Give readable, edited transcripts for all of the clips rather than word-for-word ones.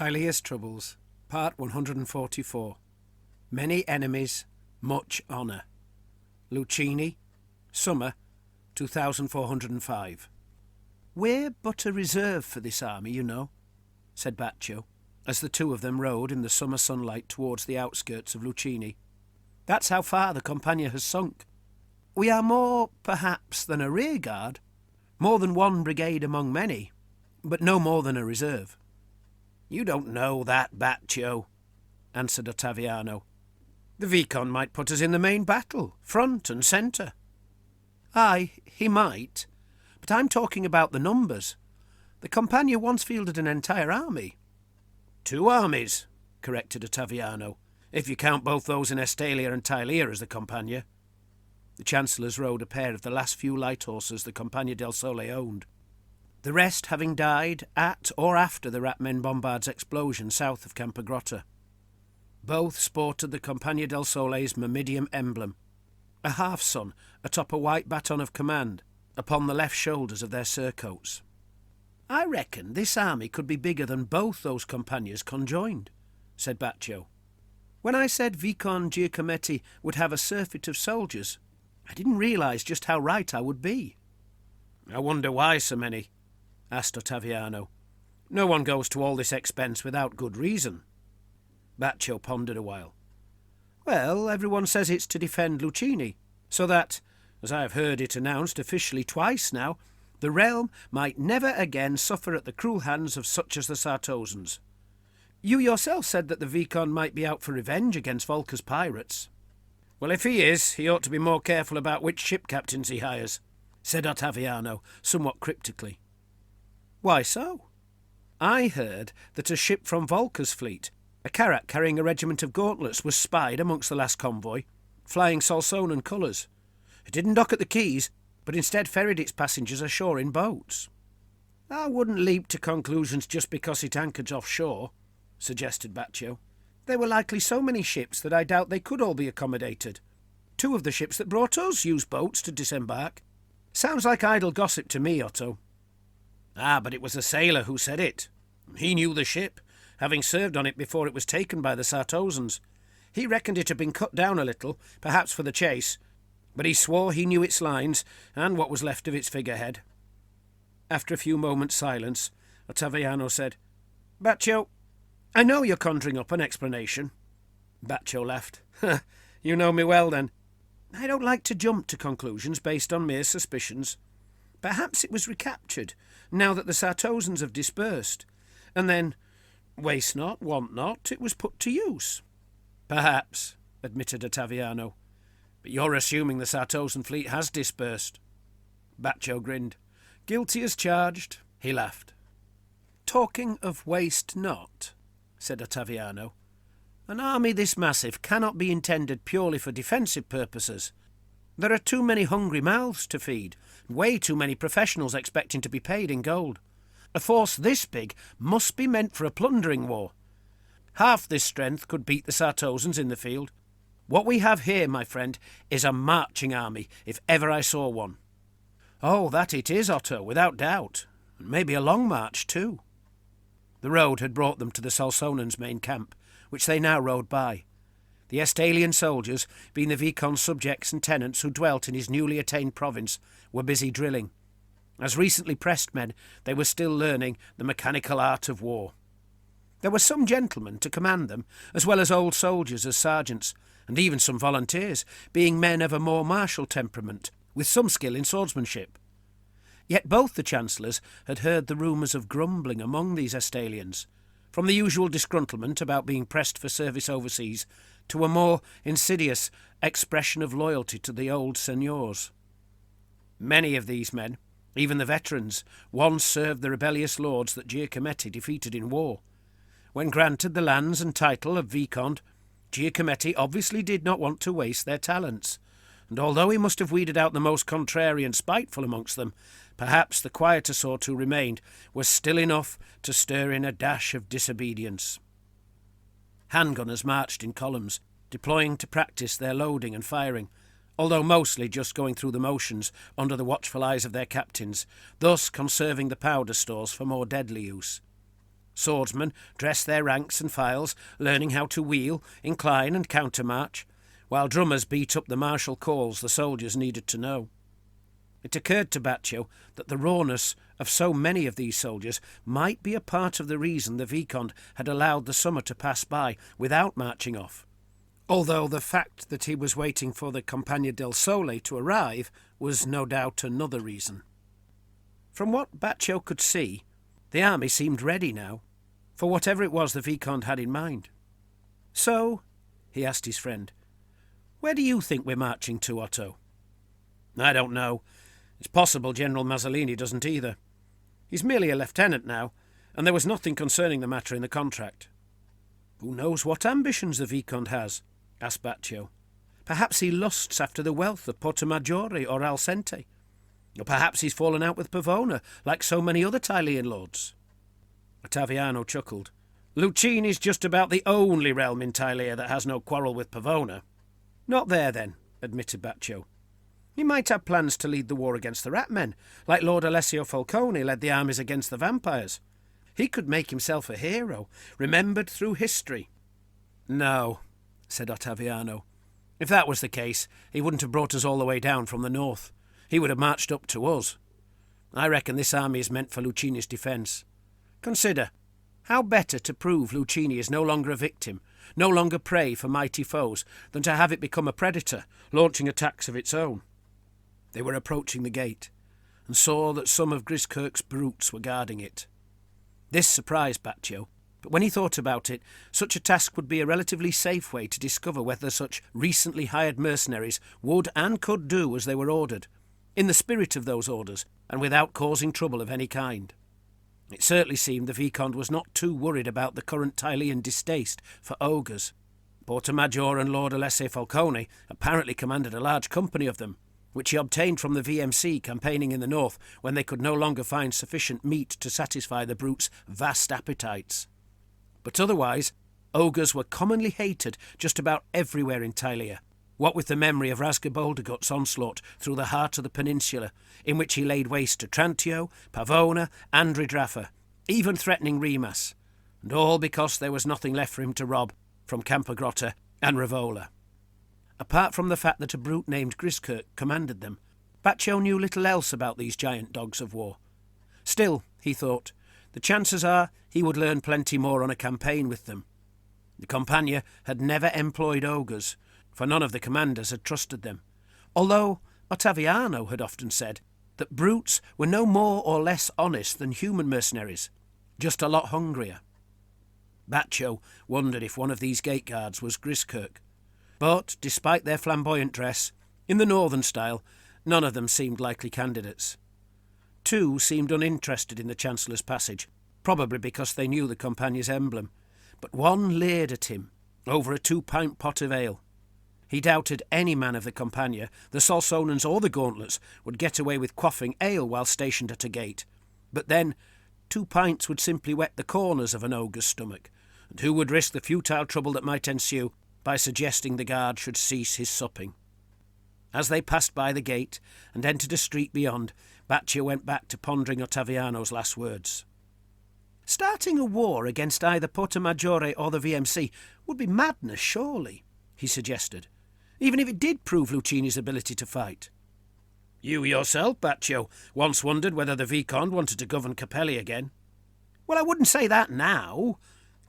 Tilea's Troubles, Part 144. Many Enemies, Much Honour. Luchini, Summer, 2405. "We're but a reserve for this army, you know," said Baccio, as the two of them rode in the summer sunlight towards the outskirts of Luchini. "That's how far the Compagnia has sunk. We are more, perhaps, than a rear guard, more than one brigade among many, but no more than a reserve." "You don't know that, Baccio," answered Ottaviano. "The Vicomte might put us in the main battle, front and centre." "Aye, he might, but I'm talking about the numbers. The Compagnia once fielded an entire army." "Two armies," corrected Ottaviano, "if you count both those in Estalia and Tilea as the Compagnia." The Chancellors rode a pair of the last few light horses the Compagnia del Sole owned, the rest having died at or after the Ratmen Bombard's explosion south of Campagrotta. Both sported the Compagnia del Sole's myrmidium emblem, a half-sun atop a white baton of command, upon the left shoulders of their surcoats. "I reckon this army could be bigger than both those Compagnias conjoined," said Baccio. "When I said Vizconde Giacometti would have a surfeit of soldiers, I didn't realise just how right I would be." "I wonder why so many?" asked Ottaviano. "No one goes to all this expense without good reason." Baccio pondered a while. "Well, everyone says it's to defend Luchini, so that, as I have heard it announced officially twice now, the realm might never again suffer at the cruel hands of such as the Sartosans. You yourself said that the Vicomte might be out for revenge against Volca's pirates." "Well, if he is, he ought to be more careful about which ship captains he hires," said Ottaviano, somewhat cryptically. "Why so?" "I heard that a ship from Volca's fleet, a carrack carrying a regiment of gauntlets, was spied amongst the last convoy, flying Solsonan colours. It didn't dock at the quays, but instead ferried its passengers ashore in boats." "I wouldn't leap to conclusions just because it anchored offshore," suggested Baccio. "There were likely so many ships that I doubt they could all be accommodated. Two of the ships that brought us used boats to disembark. Sounds like idle gossip to me, Otto." "Ah, but it was a sailor who said it. He knew the ship, having served on it before it was taken by the Sartosans. He reckoned it had been cut down a little, perhaps for the chase, but he swore he knew its lines and what was left of its figurehead." After a few moments' silence, Ottaviano said, "Baccio, I know you're conjuring up an explanation." Baccio laughed. "You know me well, then. I don't like to jump to conclusions based on mere suspicions. Perhaps it was recaptured, now that the Sartosans have dispersed, and then, waste not, want not, it was put to use." "Perhaps," admitted Ottaviano, "but you're assuming the Sartosan fleet has dispersed." Baccio grinned. "Guilty as charged," he laughed. "Talking of waste not," said Ottaviano, "an army this massive cannot be intended purely for defensive purposes. There are too many hungry mouths to feed, way too many professionals expecting to be paid in gold. A force this big must be meant for a plundering war. Half this strength could beat the Sartosans in the field. What we have here, my friend, is a marching army, if ever I saw one." "Oh, that it is, Otto, without doubt. And maybe a long march, too." The road had brought them to the Solsonans' main camp, which they now rode by. The Estalian soldiers, being the Vicomte's subjects and tenants who dwelt in his newly attained province, were busy drilling. As recently pressed men, they were still learning the mechanical art of war. There were some gentlemen to command them, as well as old soldiers as sergeants, and even some volunteers, being men of a more martial temperament, with some skill in swordsmanship. Yet both the Chancellors had heard the rumours of grumbling among these Estalians, from the usual disgruntlement about being pressed for service overseas to a more insidious expression of loyalty to the old seigneurs. Many of these men, even the veterans, once served the rebellious lords that Giacometti defeated in war. When granted the lands and title of Vicomte, Giacometti obviously did not want to waste their talents, and although he must have weeded out the most contrary and spiteful amongst them, perhaps the quieter sort who remained was still enough to stir in a dash of disobedience. Handgunners marched in columns, deploying to practice their loading and firing, although mostly just going through the motions under the watchful eyes of their captains, thus conserving the powder stores for more deadly use. Swordsmen dressed their ranks and files, learning how to wheel, incline and countermarch, while drummers beat up the martial calls the soldiers needed to know. It occurred to Baccio that the rawness of so many of these soldiers might be a part of the reason the Vicomte had allowed the summer to pass by without marching off, although the fact that he was waiting for the Compagnia del Sole to arrive was no doubt another reason. From what Baccio could see, the army seemed ready now, for whatever it was the Vicomte had in mind. "So," he asked his friend, "where do you think we're marching to, Otto?" "I don't know. It's possible General Mazzolini doesn't either. He's merely a lieutenant now, and there was nothing concerning the matter in the contract." "Who knows what ambitions the Vicomte has?" asked Baccio. "Perhaps he lusts after the wealth of Portomaggiore or Alcente. Or perhaps he's fallen out with Pavona, like so many other Italian lords." Ottaviano chuckled. "Luchini's just about the only realm in Tilea that has no quarrel with Pavona." "Not there, then," admitted Baccio. "He might have plans to lead the war against the Rat-men, like Lord Alessio Falcone led the armies against the vampires. He could make himself a hero, remembered through history." "No," said Ottaviano. "If that was the case, he wouldn't have brought us all the way down from the north. He would have marched up to us. I reckon this army is meant for Luchini's defence. Consider, how better to prove Luchini is no longer a victim, no longer prey for mighty foes, than to have it become a predator, launching attacks of its own." They were approaching the gate, and saw that some of Griskirk's brutes were guarding it. This surprised Baccio, but when he thought about it, such a task would be a relatively safe way to discover whether such recently hired mercenaries would and could do as they were ordered, in the spirit of those orders, and without causing trouble of any kind. It certainly seemed the Vicomte was not too worried about the current Tilean distaste for ogres. Portomaggiore and Lord Alessio Falcone apparently commanded a large company of them, which he obtained from the VMC campaigning in the north when they could no longer find sufficient meat to satisfy the brutes' vast appetites. But otherwise, ogres were commonly hated just about everywhere in Tilea, what with the memory of Rasgabaldagut's onslaught through the heart of the peninsula, in which he laid waste to Trantio, Pavona, and Ridrafa, even threatening Remas, and all because there was nothing left for him to rob from Campagrotta and Ravola. Apart from the fact that a brute named Griskirk commanded them, Baccio knew little else about these giant dogs of war. Still, he thought, the chances are he would learn plenty more on a campaign with them. The Compagnia had never employed ogres, for none of the commanders had trusted them, although Ottaviano had often said that brutes were no more or less honest than human mercenaries, just a lot hungrier. Baccio wondered if one of these gate guards was Griskirk, but, despite their flamboyant dress, in the northern style, none of them seemed likely candidates. Two seemed uninterested in the Chancellor's passage, probably because they knew the Compagnia's emblem, but one leered at him over a 2-pint pot of ale. He doubted any man of the Compagnia, the Solsonans or the Gauntlets, would get away with quaffing ale while stationed at a gate. But then, 2 pints would simply wet the corners of an ogre's stomach, and who would risk the futile trouble that might ensue by suggesting the guard should cease his supping? As they passed by the gate and entered a street beyond, Baccio went back to pondering Ottaviano's last words. "Starting a war against either Portomaggiore or the VMC would be madness, surely," he suggested, "even if it did prove Luchini's ability to fight." "You yourself, Baccio, once wondered whether the Vicomte wanted to govern Capelli again." "Well, I wouldn't say that now,"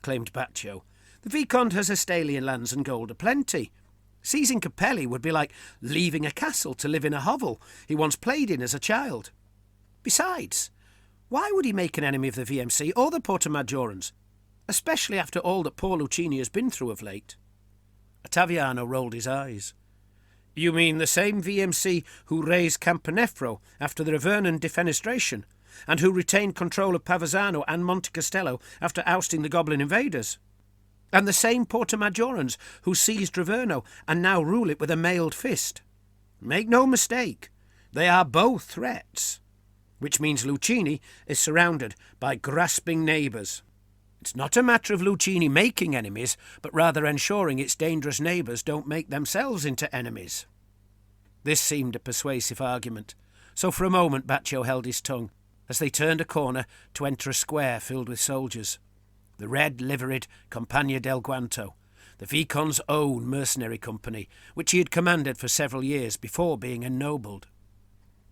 claimed Baccio. "The Vicomte has Estalian lands and gold aplenty. Seizing Capelli would be like leaving a castle to live in a hovel he once played in as a child. Besides, why would he make an enemy of the VMC or the Portomaggiorans, especially after all that poor Luchini has been through of late?" Ottaviano rolled his eyes. "You mean the same VMC who raised Campanefro after the Revernan defenestration, and who retained control of Pavazzano and Monte Castello after ousting the Goblin invaders? And the same Portomaggiorans who seized Raverno and now rule it with a mailed fist? Make no mistake, they are both threats, which means Luchini is surrounded by grasping neighbours. It's not a matter of Luchini making enemies, but rather ensuring its dangerous neighbours don't make themselves into enemies." This seemed a persuasive argument, so for a moment Baccio held his tongue, as they turned a corner to enter a square filled with soldiers. the red-liveried Compagnia del Guanto, the Vizconde's own mercenary company, which he had commanded for several years before being ennobled.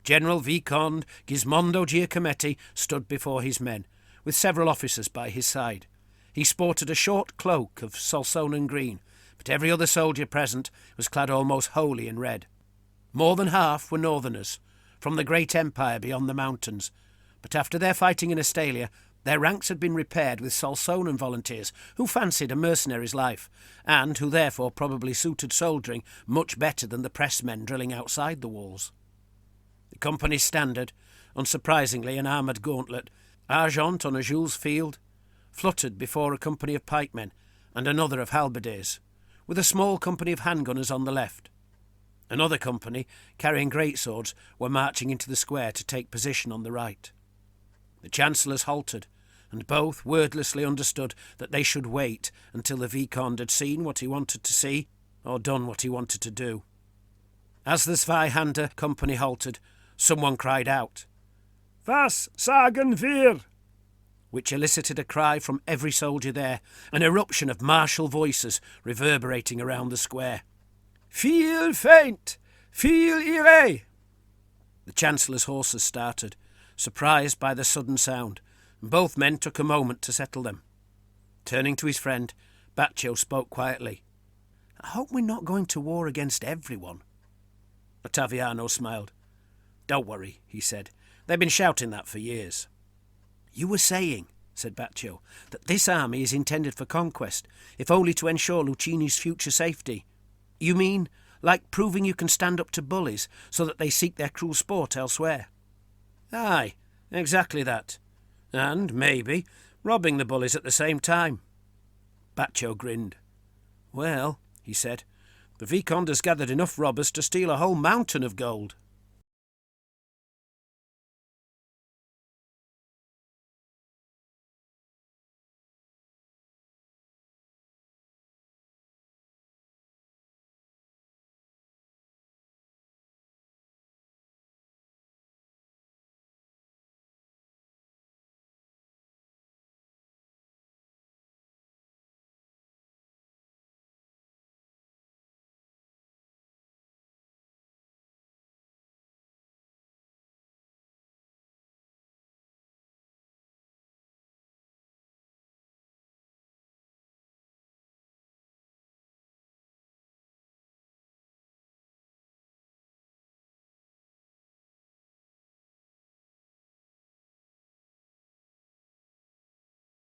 General Vizconde Gismondo Giacometti stood before his men, with several officers by his side. He sported a short cloak of Solsonan green, but every other soldier present was clad almost wholly in red. More than half were northerners, from the great empire beyond the mountains, but after their fighting in Estalia, their ranks had been repaired with Solsonan volunteers who fancied a mercenary's life, and who therefore probably suited soldiering much better than the pressmen drilling outside the walls. The company's standard, unsurprisingly an armoured gauntlet, argent on a gules field, fluttered before a company of pikemen and another of halberdiers, with a small company of handgunners on the left. Another company, carrying greatswords, were marching into the square to take position on the right. The chancellors halted, and both wordlessly understood that they should wait until the Vizconde had seen what he wanted to see, or done what he wanted to do. As the Zweihander company halted, someone cried out, "Was sagen wir?" which elicited a cry from every soldier there, an eruption of martial voices reverberating around the square. "Viel Feind! Viel Irre!" The Chancellor's horses started, surprised by the sudden sound, and both men took a moment to settle them. Turning to his friend, Baccio spoke quietly. "I hope we're not going to war against everyone." Ottaviano smiled. "Don't worry," he said. "They've been shouting that for years." "You were saying," said Baccio, "that this army is intended for conquest, if only to ensure Luchini's future safety. You mean, like proving you can stand up to bullies, so that they seek their cruel sport elsewhere?" "Aye, exactly that. And, maybe, robbing the bullies at the same time." Baccio grinned. "Well," he said, "the Vizconde has gathered enough robbers to steal a whole mountain of gold."